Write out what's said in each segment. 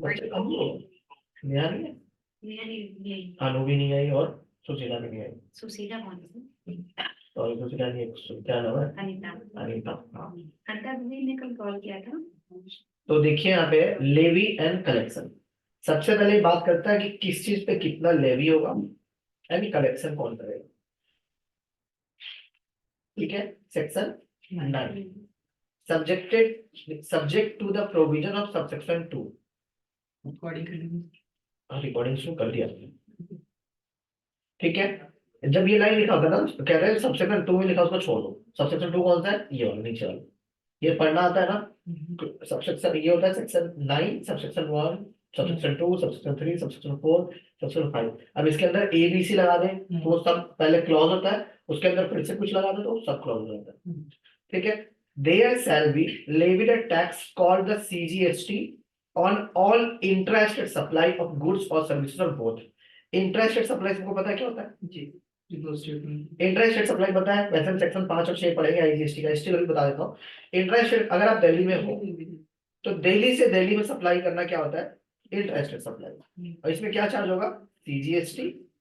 बच्चे कम लोग, नेहा नहीं है, अनु भी नहीं आई और सुशीला भी नहीं आई। सुशीला कौन सी? और सुशीला नहीं है, क्या नाम है? अनीता। अनीता, हाँ। अनीता दीदी ने कल कॉल किया था। तो देखिए यहाँ पे लेवी एंड कलेक्शन। सबसे पहले बात करता है कि किस चीज पे कितना लेवी होगा, यानी कलेक्शन कौन करेगा। ठीक है, section 9, subject to the provision of subsection 2। Recording शुरू कर दिया। ठीक है, जब ये लाइन लिखा होगा ना तो कह रहे हैं सबसेक्शन 2 में लिखा उसको छोड़ दो। सबसेक्शन 2 कौन सा है? ये वाला नीचे वाला, ये पढ़ना आता है ना। सबसेक्शन ये होता है section 9, subsection 1, subsection 2, subsection 3, subsection 4, subsection 5। अब इसके अंदर ABC लगा दें तो वो सब पहले क्लॉज होता है, उसके अंदर फिर से कुछ लगा दें तो सब क्लॉज हो जाता है। ठीक है, there shall be levied a tax called the CGST on all intrastate supply of goods और services of both. Intrastate supply सबको पता है क्या होता है जी? इंटरेस्टेड सप्लाई पता है, वैसे सेक्शन 5 और 6 पढ़ेंगे IGST का, स्टिल बता देता हूँ। इंटरेस्टेड, अगर आप दिल्ली में हो तो दिल्ली से दिल्ली में सप्लाई करना क्या होता है? Interested supply. और इसमें क्या चार्ज होगा? CGST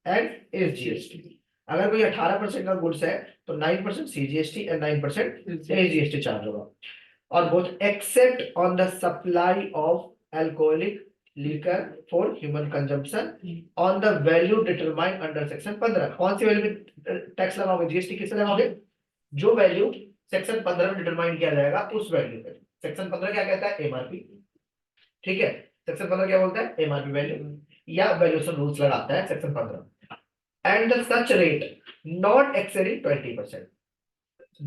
and SGST। अगर कोई 18% का गुड्स है तो 9% CGST एंड 9% SGST चार्ज होगा। और both except on the supply of alcoholic liquor for human consumption on the value determined under section 15। कौन सी वैल्यू में टैक्स लगाओगे? GST किससे लगाओगे? जो वैल्यू सेक्शन 15 में डिटरमाइन किया जाएगा उस वैल्यू पे। सेक्शन 15 क्या कहता है? MRP। ठीक है, सेक्शन 15 क्या बोलता है? MRP वैल्यू या वैल्यूएशन रूल्स लगाता है section 15। And the such rate not exceeding 20%।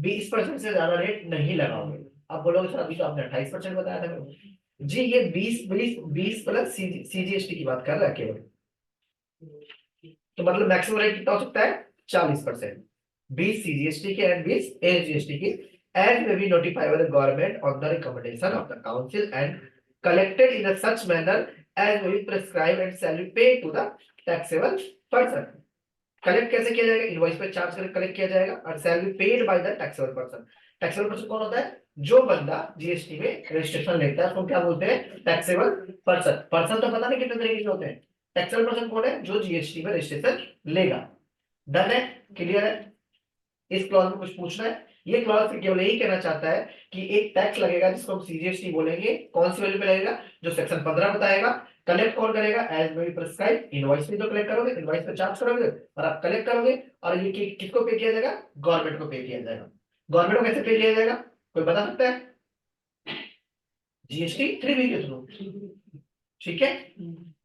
20% से ज्यादा रेट नहीं लगाओगे। आप बोलोगे सर अभी तो आपने 28% बताया था मेरे को। जी ये 20 प्लस CGST की बात कर रहा है केवल। तो मतलब मैक्सिमम रेट कितना हो सकता है? 40%। 20 CGST के एंड 20 SGST के, as may be notified by the government on the recommendation of the council and collected in such manner as may be prescribed and shall be paid to the taxable person. Collect कैसे किया जाएगा? Invoice पे charge करके collect किया जाएगा और शैल be paid by the taxable person. Taxable person कौन होता है? जो बंदा GST में रजिस्ट्रेशन लेता है उसको क्या बोलते हैं? Taxable person. पर्सन तो पता नहीं कितने तरीके के होते हैं। टैक्सेबल पर्सन कौन है? जो GST में रजिस्ट्रेशन लेगा। डन है? क्लियर है? इस क्लॉज में कुछ पूछना है? ये क्लॉज केवल यही कहना चाहता है कि एक टैक्स लगेगा जिसको हम CGST बोलेंगे। कौन सी वैल्यू पे लगेगा? जो सेक्शन 15 बताएगा। कलेक्ट कौन करेगा? As may be prescribe. Invoice पे जो कलेक्ट करोगे, इनवॉइस पे चार्ज करोगे और आप कलेक्ट करोगे। और ये किसको पे किया जाएगा? गवर्नमेंट को पे किया जाएगा। गवर्नमेंट को कैसे पे किया जाएगा? कोई बता सकता है? GST 3B के थ्रू। ठीक है,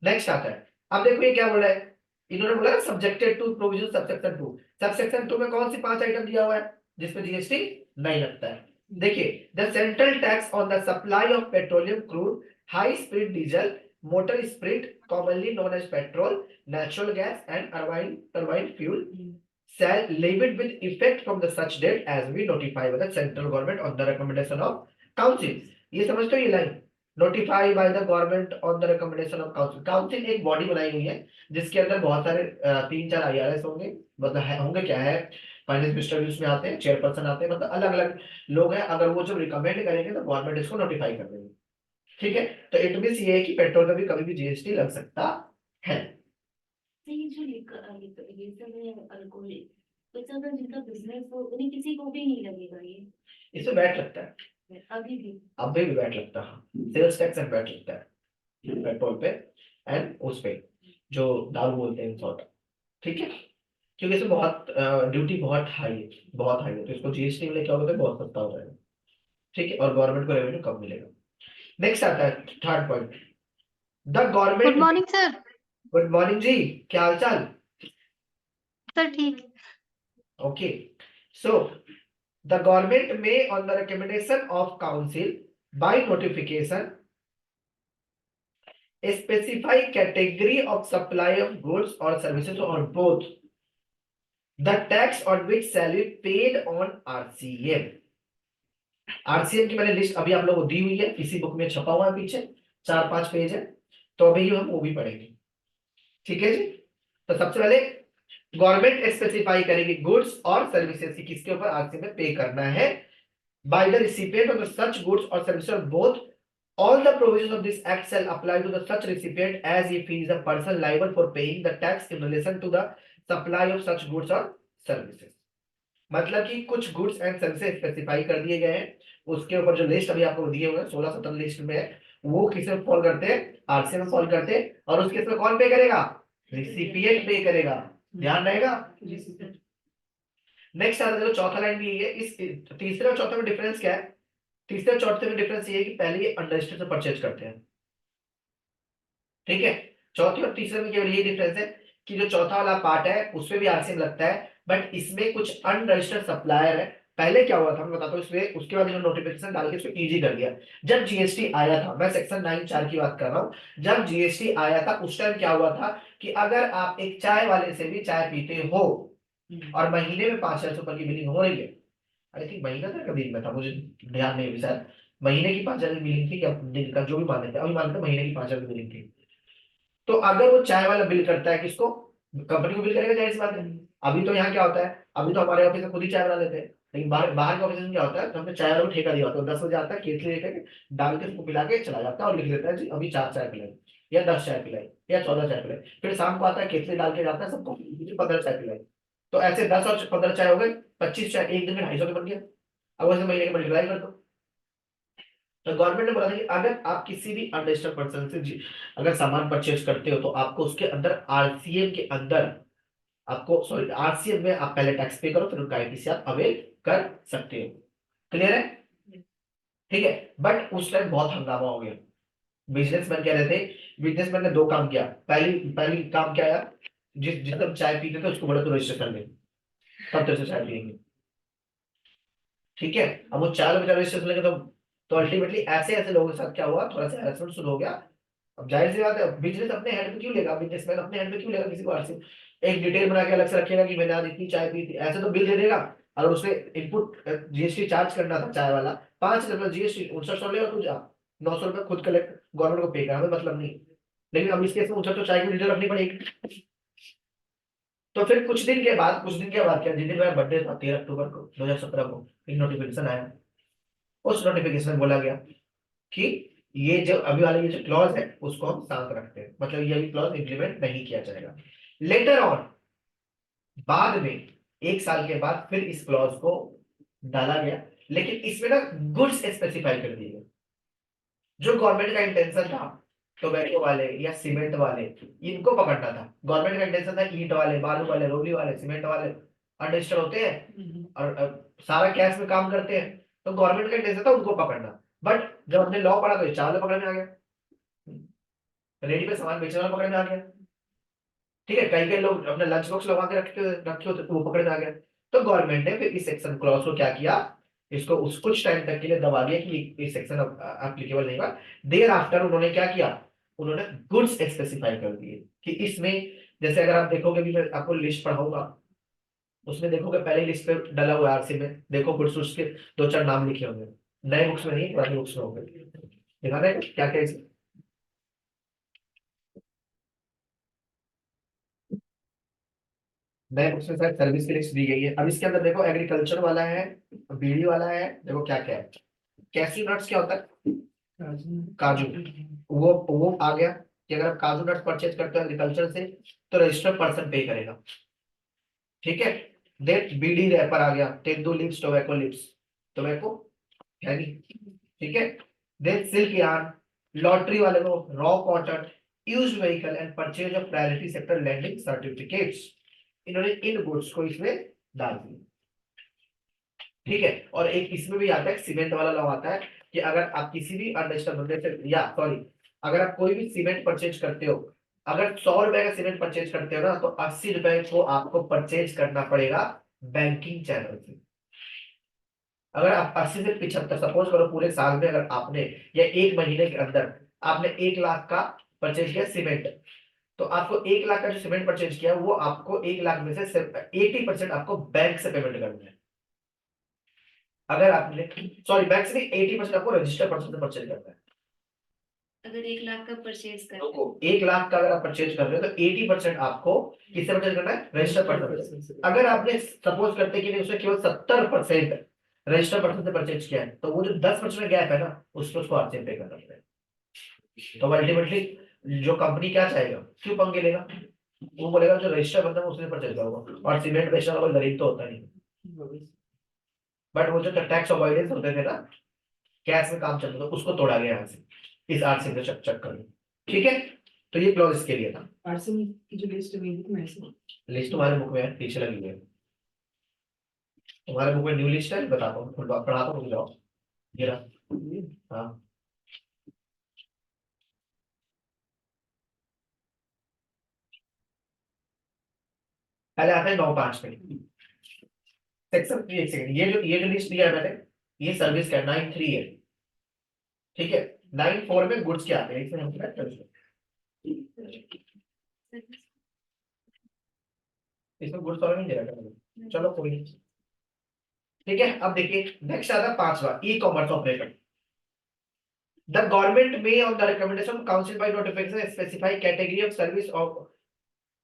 नेक्स्ट आता है। अब देखो ये क्या बोल रहा है, इन्होंने बोला ना subjected to provision subsection 2। Subsection 2 में कौन सी 5 आइटम दिया हुआ है जिसपे GST नहीं लगता है? देखिए, the central tax on the supply of petroleum crude, high speed diesel, motor spirit commonly known as petrol, natural gas and turbine fuel shall levied with effect from the such date as we notify by the central government on the recommendation of council। ये समझते हो ये line? Notify bye the government on the recommendation of council. Council एक body बनाई हुई है जिसके अंदर बहुत सारे 3-4 IRS होंगे, मतलब होंगे क्या है, फाइनेंस मिनिस्टर भी उसमें आते हैं, चेयरपर्सन आते हैं, मतलब अलग अलग लोग हैं। अगर वो जब रिकमेंड करेंगे तो गवर्नमेंट इसको नोटिफाई कर देगी। ठीक है, तो इट मींस ये है कि पेट्रोल पे भी कभी भी GST लग सकता है। ये जो ये सब है अल्कोहल, तो अगर जिनका बिजनेस हो उन्हें किसी को भी नहीं लगेगा ये? इसमें वैट लगता है अभी भी वैट लगता है। सेल्स टैक्स एंड वैट लगता है पेट्रोल पे एंड उस पे जो दारू बोलते हैं सॉर्ट। ठीक है, क्योंकि इसमें बहुत ड्यूटी बहुत हाई है, बहुत हाई है, तो इसको GST में लेके आओगे तो बहुत सस्ता हो जाएगा। ठीक है, और गवर्नमेंट को रेवेन्यू कम मिलेगा। नेक्स्ट आता है third point, the government. Good morning sir. Good morning जी, क्या हाल चाल? सर ठीक। Okay, so the government may on the recommendation of council by notification specify category of supply of goods or services on both the tax on which shall be paid on RCM। RCM की मैंने list अभी आप लोगों को दी हुई है, इसी book में छपा हुआ है, पीछे 4-5 पेज है, तो अभी हम वो भी पढ़ेंगे। ठीक है जी, तो सबसे पहले गवर्नमेंट स्पेसिफाई करेगी गुड्स और सर्विसेज की किसके ऊपर RCM में पे करना है by the recipient of such goods or services of both All the provisions of this act shall apply to the such recipient as if he is a person liable for paying the tax in relation to the supply of such goods or services. मतलब कि कुछ goods and services specify कर दिए गए हैं, उसके ऊपर जो लिस्ट अभी आपको दिए हुए हैं 16-17 लिस्ट में है, वो किस में फॉल करते हैं, आरसी में फॉल करते हैं, और उसके इसमें कौन पे करेगा, रिसिपिएंट पे करेगा, ध्यान रहेगा। नेक्स्ट आता है चौथा लाइन भी है, इस तीसरे और चौथे में डिफरेंस क्या है, तीसरे और चौथे में डिफरेंस ये है कि पहले ये अनरजिस्टर्ड से परचेज करते हैं, ठीक है, चौथे और तीसरे में केवल ये डिफरेंस है कि जो चौथा वाला पार्ट है उसमें भी आरसीएम लगता है, बट इसमें कुछ अनरजिस्टर्ड सप्लायर है। पहले क्या हुआ था मैं बताता हूँ, इसमें उसके बाद जो नोटिफिकेशन डाल के इसको इजी कर दिया। जब जीएसटी आया था, मैं सेक्शन 9(4) की बात कर रहा हूँ, जब जीएसटी आया था उस टाइम क्या हुआ था कि अगर आप एक चाय वाले से भी चाय पीते हो और महीने में 5,000 रुपए की बिलिंग हो रही है, आई थिंक महीना था कभी में था, मुझे ध्यान नहीं, शायद महीने की 5,000 की बिलिंग थी या दिन का, जो भी मान लेते हैं, अभी मान लेते हैं महीने की 5,000 की बिलिंग थी। तो अगर वो चाय वाला बिल करता है किसको, कंपनी को बिल करेगा, जाहिर सी बात है। अभी तो यहाँ क्या होता है, अभी तो हमारे ऑफिस में खुद ही चाय बना लेते हैं, लेकिन बाहर बाहर के ऑफिस में क्या होता है, तो हमने चाय वाला को ठेका दिया होता है, 10 बजे आता है, केतली लेकर के डाल के उसको पिला के चला जाता है और लिख देता है जी अभी 4 चाय पिलाई या 10 चाय पिलाई या 14 चाय पिलाई, फिर शाम को आता है केतली डाल के जाता है सबको 15 चाय पिलाई। तो ऐसे 10 और 15 चाय हो गए, 25 चाय एक दिन में 250 के बन गया। अब वैसे महीने के मल्टीप्लाई कर दो। तो गवर्नमेंट ने बोला था कि अगर आप किसी भी अनरजिस्टर्ड पर्सन से अगर सामान परचेज करते हो तो आपको उसके अंदर आरसीएम के अंदर, आपको सॉरी आरसीएम में आप पहले टैक्स पे करो, फिर उनका आईटीसी आप अवेल कर सकते हो। क्लियर है, ठीक है। बट उस टाइम बहुत हंगामा हो गया, बिजनेसमैन कह रहे थे, बिजनेसमैन ने दो काम किया, पहली पहली काम क्या आया, जिस तब चाय पीते थे उसको बोला तो रजिस्टर कर ले, तब तेरे से चाय पियेंगे, ठीक है। अब वो चाय बेचारे रजिस्टर लेंगे तो अल्टीमेटली ऐसे ऐसे लोगों के साथ क्या हुआ, थोड़ा सा हैरेसमेंट शुरू हो गया। अब जाहिर सी बात है, बिजनेस अपने हैंड पे क्यों लेगा, बिजनेसमैन अपने हैंड पे क्यों लेगा किसी को आरसी, एक डिटेल बना के अलग से रखेगा कि मैंने आज इतनी चाय पी थी, ऐसे तो बिल दे देगा। और उसमें इनपुट जीएसटी चार्ज करना था चाय वाला 5 रुपए जीएसटी, 6900 लेगा तू जा, 900 रुपए खुद कलेक्ट गवर्नमेंट को पे करना, हमें मतलब नहीं। लेकिन अब इस केस में 69 चाय की डिटेल रखनी पड़ेगी। तो फिर कुछ दिन के बाद क्या, जिस दिन मेरा बर्थडे था 13 अक्टूबर को 2017 को, एक नोटिफिकेशन आया। उस नोटिफिकेशन में बोला गया कि ये जो अभी वाले ये जो क्लॉज है उसको हम शांत रखते हैं, मतलब ये अभी क्लॉज इंप्लीमेंट नहीं किया जाएगा। लेटर ऑन बाद में 1 साल के बाद फिर इस क्लॉज को डाला गया, लेकिन इसमें ना गुड्स स्पेसिफाई कर दिए गए। जो गवर्नमेंट का इंटेंशन था टोबैको वाले या सीमेंट वाले, इनको पकड़ना था। गवर्नमेंट का इंटेंशन था ईंट वाले, बालू वाले, रोली वाले, सीमेंट वाले अनरजिस्टर्ड होते हैं और सारा कैश में काम करते हैं, तो गवर्नमेंट का इंटेंशन था उनको पकड़ना। बट जब हमने लॉ पढ़ा तो ये चावल पकड़ में आ गया, रेडी पे सामान बेचने वाला पकड़ में आ गया, ठीक है। कई कई लोग अपने लंच बॉक्स लगा के रखे होते तो वो पकड़ में आ गया। तो गवर्नमेंट ने फिर इस सेक्शन क्लॉज को क्या किया, इसको उस कुछ टाइम तक के लिए दबा दिया कि ये सेक्शन अब एप्लीकेबल नहीं हुआ। देयर आफ्टर उन्होंने क्या किया, उन्होंने गुड्स स्पेसिफाई कर दिए कि इसमें, जैसे अगर आप देखोगे भी, मैं आपको लिस्ट पढ़ाऊंगा उसमें देखोगे पहले लिस्ट पे डला हुआ आरसी में, देखो गुड्स के 2-4 नाम लिखे होंगे, नए बुक्स में नहीं, पुराने बुक्स में होंगे, दिखा रहे क्या क्या इसमें। नए बुक्स में शायद सर्विस की लिस्ट दी गई है। अब इसके अंदर देखो एग्रीकल्चर वाला है, बीड़ी वाला है, देखो क्या क्या है। कैश्यू नट्स क्या होता है, काजू, वो आ गया कि अगर आप काजू नट्स परचेज करते हो एग्रीकल्चर से तो रजिस्टर्ड पर्सन पे करेगा, ठीक है। देन बीड़ी रैपर आ गया, tendu lips, tobacco lips, tobacco है नहीं, ठीक है। देन सिल्क यार्न, लॉटरी वाले को raw cotton, used vehicle and purchase of priority sector lending certificates, इन्होंने इन गुड्स को इसमें डाल दिया, ठीक है। और एक इसमें भी आता है सीमेंट वाला लॉ आता है कि अगर आप किसी भी अनरजिस्टर्ड बंदे से, या सॉरी, अगर आप कोई भी सीमेंट परचेज करते हो, अगर 100 रुपए का सीमेंट परचेज करते हो ना, तो 80 रुपए को आपको परचेज करना पड़ेगा बैंकिंग चैनल से। अगर आप 80 से 75, सपोज करो पूरे साल में अगर आपने या एक महीने के अंदर आपने 1 लाख का परचेज किया सीमेंट, तो आपको 1 लाख का जो सीमेंट परचेज किया वो आपको 1 लाख में से 80% आपको बैंक से पेमेंट करना है। अगर आपने, सॉरी बैंक से नहीं, 80% आपको रजिस्टर पर्सन से परचेज करना है। अगर 1 लाख का परचेज कर तो 1 लाख का अगर आप परचेज कर रहे हो तो 80% आपको किससे परचेज करना है, रजिस्टर पर्सन से। अगर आपने सपोज करते कि नहीं उसने केवल 70% रजिस्टर पर्सन से परचेज किया है, तो वो जो 10% गैप है ना, उसको आरसीएम पे करना पड़ेगा। तो अल्टीमेटली जो कंपनी क्या चाहेगा, क्यों पंगे लेगा, वो बोलेगा जो रजिस्टर बंदा है उसने पर चलता होगा, और सीमेंट बेचने वाला कोई गरीब तो होता नहीं। बट वो जो टैक्स अवॉइडेंस होते थे ना, कैश में काम चलता था, उसको तोड़ा गया यहाँ से इस आरसी के चक्कर में। ठीक है, तो ये क्लॉज इसके लिए था। आरसी की जो लिस्ट है वो ऐसे लिस्ट तुम्हारे बुक में है, पीछे लगी हुई है। तुम्हारे बुक में न्यू लिस्ट है, बताता हूँ पढ़ाता हूँ, जाओ ये रहा। हाँ, पहले आता है 9(5) में सेक्शन 3। एक सेकंड, ये जो लिस्ट दिया है मैंने, ये सर्विस का 9(3) है। ठीक है, 9(4) में गुड्स के आते हैं, इसमें हम correct कर सकते हैं। इसमें गुड्स वाला नहीं दे रहा था। चलो कोई नहीं। ठीक है, अब देखिए नेक्स्ट आता है 5वां, e commerce operator. The government may on the recommendation council by notification specify category of service of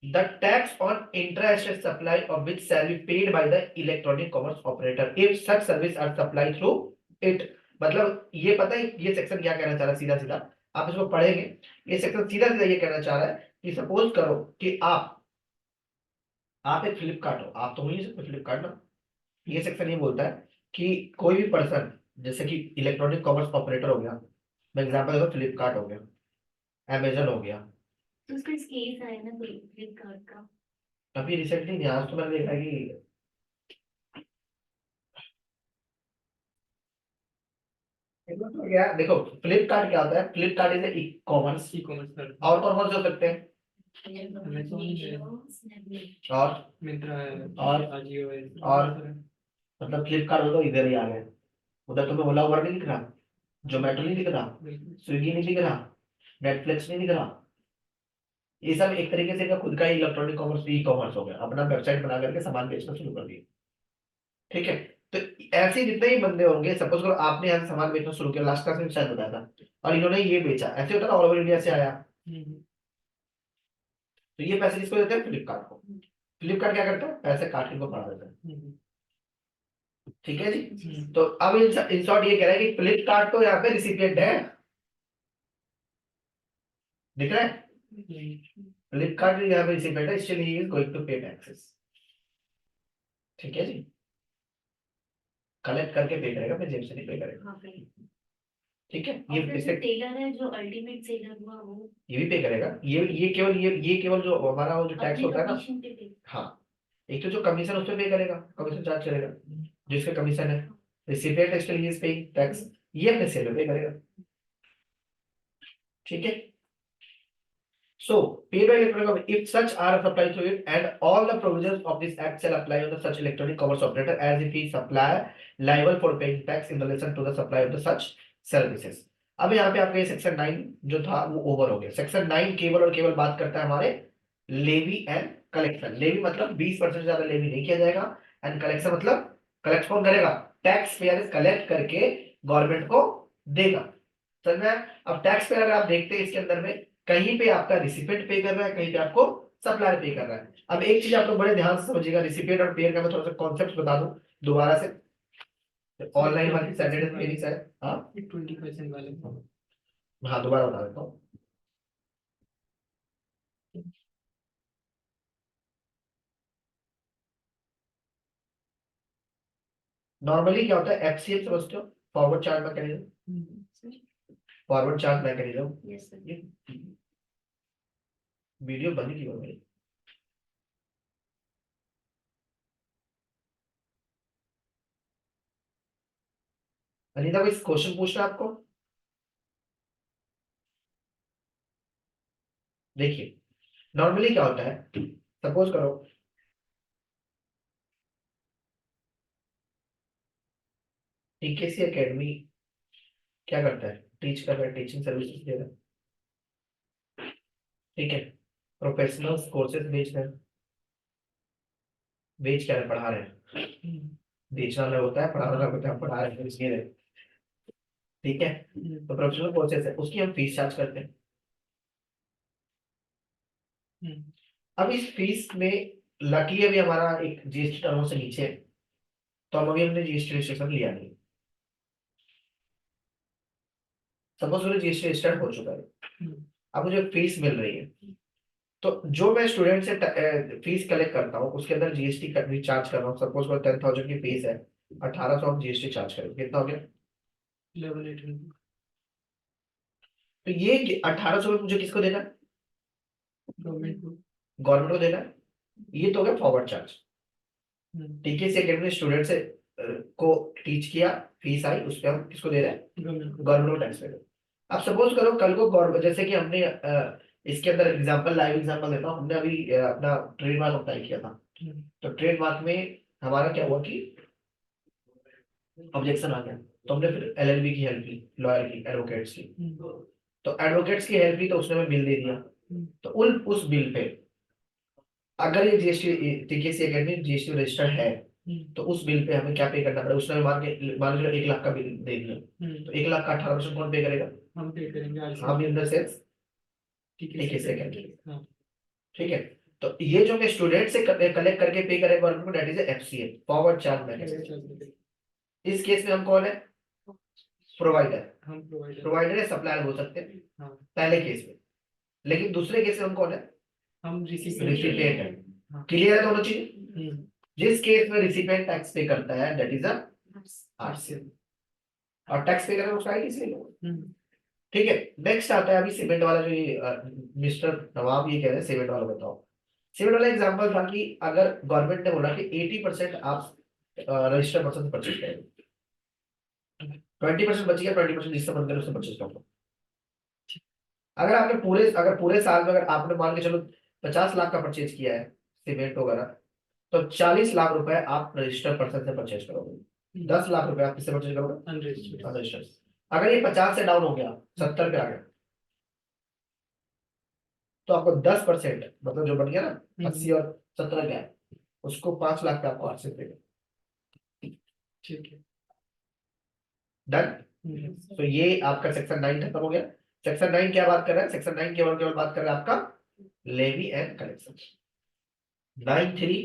the tax on intra-state supply of which shall be paid by the electronic commerce operator if such service are supplied through it। मतलब ये पता है ये section क्या कहना चाह रहा है, सीधा सीधा आप इसको पढ़ेंगे, ये सेक्शन सीधा सीधा ये कहना चाह रहा है कि सपोज करो कि आप एक फ्लिपकार्ट हो, आप तो हो ही सकते फ्लिपकार्ट ना। ये सेक्शन ये बोलता है कि कोई भी पर्सन, जैसे कि इलेक्ट्रॉनिक कॉमर्स ऑपरेटर हो गया, मैं एग्जांपल दूं, फ्लिपकार्ट हो गया, अमेजन हो गया। तो उसका केस आया ना फ्लिपकार्ट का, अभी रिसेंटली नहीं, आज तो मैंने देखा कि क्या, देखो फ्लिपकार्ट क्या होता है, Flipkart is e commerce. E commerce और कौन से हो सकते हैं, और मिंत्रा है और आजियो है और मतलब फ्लिपकार्ट तो इधर ही आ गए, उधर तुम्हें ओला उबर नहीं दिख रहा, जोमेटो नहीं दिख रहा, स्विगी नहीं दिख रहा, नेटफ्लिक्स नहीं दिख रहा। ये सब एक तरीके से खुद का इलेक्ट्रॉनिक कॉमर्स, ई कॉमर्स हो गया, अपना वेबसाइट बना करके सामान बेचना शुरू कर दिया। ठीक है, तो ऐसे जितने ही बंदे होंगे, सपोज करो आपने यहाँ से सामान बेचना शुरू किया, लास्ट क्लास में शायद बताया था, और इन्होंने ये बेचा, ऐसे होता है ना, ऑल ओवर इंडिया से आया, तो ये पैसे किसको देते हैं, फ्लिपकार्ट को। फ्लिपकार्ट क्या करता है, पैसे काट के इनको बढ़ा देता है। ठीक है जी, तो अब इन शॉर्ट ये कह रहा है कि फ्लिपकार्ट तो यहाँ पे रिसिपिएंट है, दिख रहा है, फ्लिपकार्ट यहाँ पे रिसिपिएंट है, इसलिए ही इज गोइंग टू पे टैक्सेस। ठीक है जी, कलेक्ट करके पे करेगा, अपने जेब से नहीं पे करेगा। हाँ भाई। ठीक है, और ये फिर इससे जो टेलर है, जो अल्टीमेट सेलर हुआ, वो ये भी पे करेगा। ये केवल जो हमारा वो जो टैक्स अपनी होता है ना, कमीशन पे पे। हाँ, एक तो जो कमीशन उस पर पे करेगा, कमीशन चार्ज करेगा, जिसका कमीशन है, recipient still is paying tax, ये अपने सेल पे करेगा। ठीक है, so paid by electronic commerce, if such are supplied to it, and all the provisions of this act shall apply on the such electronic commerce operator as if he supplier liable for paying tax in relation to the supply of the such services। अब यहाँ पे आपका ये section 9 जो था वो over हो गया। सेक्शन 9 केवल और केवल बात करता है हमारे लेवी एंड कलेक्शन। लेवी मतलब 20% से ज्यादा लेवी नहीं किया जाएगा, एंड कलेक्शन मतलब कलेक्ट कौन करेगा, टैक्स पेयर कलेक्ट करके गवर्नमेंट को देगा। समझ में? अब टैक्स पेयर अगर आप देखते हैं इसके अंदर में, कहीं पे आपका रिसिपिएंट पे कर रहा है, कहीं पे आपको सप्लायर पे कर रहा है। अब एक चीज आप लोग बड़े ध्यान से समझिएगा, रिसिपिएंट और पेयर का मैं थोड़ा सा कॉन्सेप्ट बता दूं दोबारा से, ऑनलाइन वाली सैटरडे पेनिस है। हाँ 20% वाले हाँ, दोबारा बता देता हूँ। नॉर्मली क्या होता है, एफसीएम समझते हो, forward charge mechanism, forward charge mechanism. Yes sir. ये वीडियो बंद की हो गई। अनीता कोई क्वेश्चन पूछना है आपको? देखिए नॉर्मली क्या होता है, सपोज करो टीकेसी एकेडमी क्या करता है, टीच कर रहा है, टीचिंग सर्विसेज दे रहा है। ठीक है, प्रोफेशनल कोर्सेज बेच रहे हैं, बेच क्या रहे हैं, पढ़ा रहे हैं। बेचना अलग होता है, पढ़ाना अलग होता है, हम पढ़ा रहे हैं इसलिए रहे। ठीक है, तो प्रोफेशनल कोर्सेज है, उसकी हम फीस चार्ज करते हैं। अब इस फीस में लकीली अभी हमारा एक जीएसटी टर्मों से नीचे है, तो हम अभी हमने जीएसटी रजिस्ट्रेशन लिया नहीं। सपोज मेरे जीएसटी रजिस्टर्ड हो चुका है, हम्म, अब मुझे फीस मिल रही है, तो जो मैं स्टूडेंट से फीस कलेक्ट करता हूँ उसके अंदर जीएसटी चार्ज कर रहा हूँ। सपोज कोई 10,000 की फीस है, 1800 हम जीएसटी चार्ज करेंगे, कितना हो गया? 11,800 तो ये 1800 मुझे किसको देना है? गवर्नमेंट को। गवर्नमेंट को देना है। ये तो हो गया फॉरवर्ड चार्ज। हम्म, टीकेसी एकेडमी स्टूडेंट से को टीच किया, फीस आई, उस पर हम किसको दे रहे हैं? गवर्नमेंट को। गवर्नमेंट को टैक्स पे। अब सपोज करो कल को गवर्नमेंट, जैसे कि हमने इसके अंदर एग्जांपल, लाइव एग्जांपल देता हूँ, हमने अभी अपना ट्रेडमार्क अप्लाई किया था। हम्म, तो ट्रेडमार्क में हमारा क्या हुआ कि ऑब्जेक्शन आ गया, तो हमने फिर एलएलबी की हेल्प ली, लॉयर की, एडवोकेट्स की। हम्म, तो एडवोकेट्स की हेल्प ली तो उसने हमें बिल दे दिया। तो उस बिल पे अगर ये जीएसटी, टीकेसी एकेडमी जीएसटी रजिस्टर्ड है, तो उस बिल पे हमें क्या पे करना पड़ेगा? उसने मान के 1 लाख का बिल दे दिया, तो 1 लाख का 18% कौन पे करेगा? हम पे करेंगे हम इन द सेंस टीकेसी एकेडमी। हाँ। ठीक है। तो ये जो मैं स्टूडेंट से कलेक्ट करके पे करेगा गवर्नमेंट को, that is FCA, forward charge mechanism. इस केस में हम कौन है? प्रोवाइडर। हम प्रोवाइडर। प्रोवाइडर या सप्लायर हो सकते हैं हाँ, पहले केस में, लेकिन दूसरे केस में हम कौन है? हम रिसिपिएंट है। हाँ। क्लियर है दोनों चीज? जिस केस में रिसिपिएंट टैक्स पे करता है दैट इज अ आरसी, और टैक्स पे करना उसका आईडी इसलिए। ठीक है। नेक्स्ट आता है अभी सीमेंट वाला, जो ये मिस्टर नवाब ये कह रहे हैं सीमेंट वाला, बताओ। सीमेंट वाला एग्जांपल था कि अगर गवर्नमेंट ने बोला कि 80% आप रजिस्टर्ड पर्सन से परचेज करेंगे, 20% बच गया, 20% जिससे बंद करें उससे परचेज कर लो। अगर पूरे साल में अगर आपने मान के चलो 50 लाख का परचेज किया है सीमेंट वगैरह, तो 40 लाख रुपए आप रजिस्टर्ड पर्सन से परचेज करोगे, 10 लाख रुपए आप किससे परचेज करोगे? अनरजिस्टर्ड। अगर ये 50 से डाउन हो गया, 70 पे आ गया, तो आपको 10%, मतलब जो बन गया ना 80 और 17 क्या है, उसको 5 लाख पे आपको 8 से देगा। ठीक है। डन। तो ये आपका सेक्शन 9 खत्म हो गया। सेक्शन 9 क्या बात कर रहा है? सेक्शन 9 केवल बात कर रहा है आपका levy and collection. 9(3)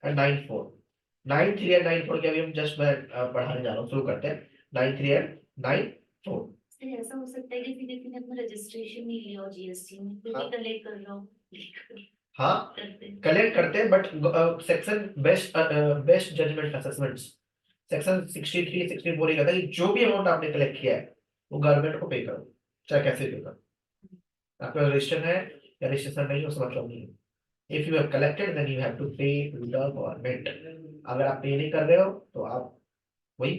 and 9(4). 9(3) and 9(4) के अभी हम जस्ट मैं पढ़ाने जा रहा हूँ, शुरू करते हैं। 9(3) एंड 9(4). सर ऐसा हो सकता है कि किसी ने अपना रजिस्ट्रेशन नहीं लिया हो जीएसटी में, फिर भी कलेक्ट कर रहा हो। हाँ, कलेक्ट करते हैं, but section best judgment assessments, section 63, 64 ये कहता है कि जो भी अमाउंट आपने कलेक्ट किया है वो गवर्नमेंट को पे करो, चाहे कैसे पे करो। आपका रजिस्टर है या रजिस्ट्रेशन नहीं, उसका मतलब नहीं है। If you have collected then you have to pay to the government. अगर आप पे नहीं कर रहे हो तो आप वही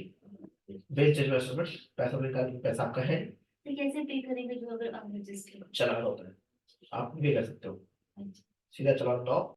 बेस्ट जजमेंट असेसमेंट, पैसा निकाल के पैसा आपका है, तो कैसे पे करेंगे जो अगर अनरजिस्टर्ड? चलान होता है, आप भी कर सकते हो, सीधा चलान लाओ।